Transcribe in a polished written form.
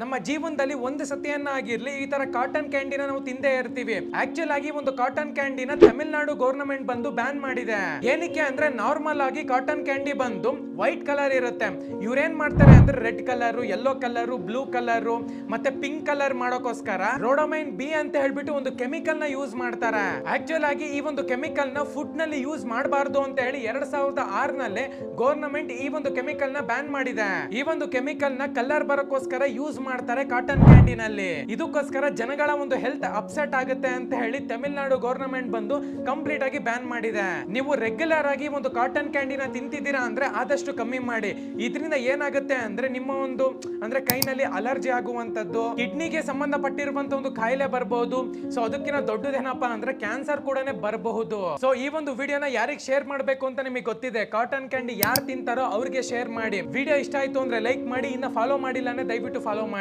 ನಮ್ಮ ಜೀವನದಲ್ಲಿ ಒಂದು ಸತಿಯನ್ನ ಆಗಿರ್ಲಿ ಈ ತರ ಕಾಟನ್ ಕ್ಯಾಂಡಿನ ನಾವು ತಿಂದೇ ಇರ್ತೀವಿ. ಆಕ್ಚುಲ್ ಆಗಿ ಒಂದು ಕಾಟನ್ ಕ್ಯಾಂಡಿನ ತಮಿಳುನಾಡು ಗವರ್ನಮೆಂಟ್ ಬಂದು ಬ್ಯಾನ್ ಮಾಡಿದೆ. ಏನಕ್ಕೆ ಅಂದ್ರೆ ನಾರ್ಮಲ್ ಆಗಿ ಕಾಟನ್ ಕ್ಯಾಂಡಿ ಬಂದು ವೈಟ್ ಕಲರ್ ಇರುತ್ತೆ. ಇವ್ರೇನ್ ಮಾಡ್ತಾರೆ ಅಂದ್ರೆ red colour, yellow colour, blue colour ಮತ್ತೆ ಪಿಂಕ್ ಕಲರ್ ಮಾಡೋಕೋಸ್ಕರ ರೋಡೋಮೈನ್ ಬಿ ಅಂತ ಹೇಳ್ಬಿಟ್ಟು ಒಂದು ಕೆಮಿಕಲ್ ನ ಯೂಸ್ ಮಾಡ್ತಾರೆ. ಆಕ್ಚುಲ್ ಆಗಿ ಈ ಒಂದು ಕೆಮಿಕಲ್ ನ ಫುಡ್ ನಲ್ಲಿ ಯೂಸ್ ಮಾಡಬಾರ್ದು ಅಂತ ಹೇಳಿ 2006 ನಲ್ಲಿ ಗವರ್ನಮೆಂಟ್ ಈ ಒಂದು ಕೆಮಿಕಲ್ ನ ಬ್ಯಾನ್ ಮಾಡಿದೆ. ಈ ಒಂದು ಕೆಮಿಕಲ್ ನ ಕಲರ್ ಬರೋಕೋಸ್ಕರ ಯೂಸ್ ಮಾಡ್ತಾರೆ ಕಾಟನ್ ಕ್ಯಾಂಡಿನಲ್ಲಿ. ಇದಕ್ಕೋಸ್ಕರ ಜನಗಳ ಒಂದು ಹೆಲ್ತ್ ಅಪ್ಸೆಟ್ ಆಗುತ್ತೆ ಅಂತ ಹೇಳಿ ತಮಿಳುನಾಡು ಗವರ್ನಮೆಂಟ್ ಬಂದು ಕಂಪ್ಲೀಟ್ ಆಗಿ ಬ್ಯಾನ್ ಮಾಡಿದೆ. ನೀವು ರೆಗ್ಯುಲರ್ ಆಗಿ ಒಂದು ಕಾಟನ್ ಕ್ಯಾಂಡಿನ ತಿಂತಿದ್ದೀರಾ ಅಂದ್ರೆ ಆದಷ್ಟು ಕಮ್ಮಿ ಮಾಡಿ. ಇದರಿಂದ ಏನಾಗುತ್ತೆ ಅಂದ್ರೆ ನಿಮ್ಮ ಒಂದು ಅಂದ್ರೆ ಕೈನಲ್ಲಿ ಅಲರ್ಜಿ ಆಗುವಂತದ್ದು, ಕಿಡ್ನಿಗೆ ಸಂಬಂಧಪಟ್ಟಿರುವಂತ ಒಂದು ಕಾಯಿಲೆ ಬರಬಹುದು. ಸೊ ಅದಕ್ಕಿಂತ ದೊಡ್ಡದೇನಪ್ಪ ಅಂದ್ರೆ ಕ್ಯಾನ್ಸರ್ ಕೂಡ ಬರಬಹುದು. ಸೊ ಈ ಒಂದು ವಿಡಿಯೋನ ಯಾರಿಗೆ ಶೇರ್ ಮಾಡಬೇಕು ಅಂತ ನಿಮಗೆ ಗೊತ್ತಿದೆ. ಕಾಟನ್ ಕ್ಯಾಂಡಿ ಯಾರು ತಿಂತಾರೋ ಅವ್ರಿಗೆ ಶೇರ್ ಮಾಡಿ. ವಿಡಿಯೋ ಇಷ್ಟ ಆಯ್ತು ಅಂದ್ರೆ ಲೈಕ್ ಮಾಡಿ, ಇನ್ನ ಫಾಲೋ ಮಾಡಿಲ್ಲ ಅಂದ್ರೆ ದಯವಿಟ್ಟು ಫಾಲೋ ಮಾಡಿ.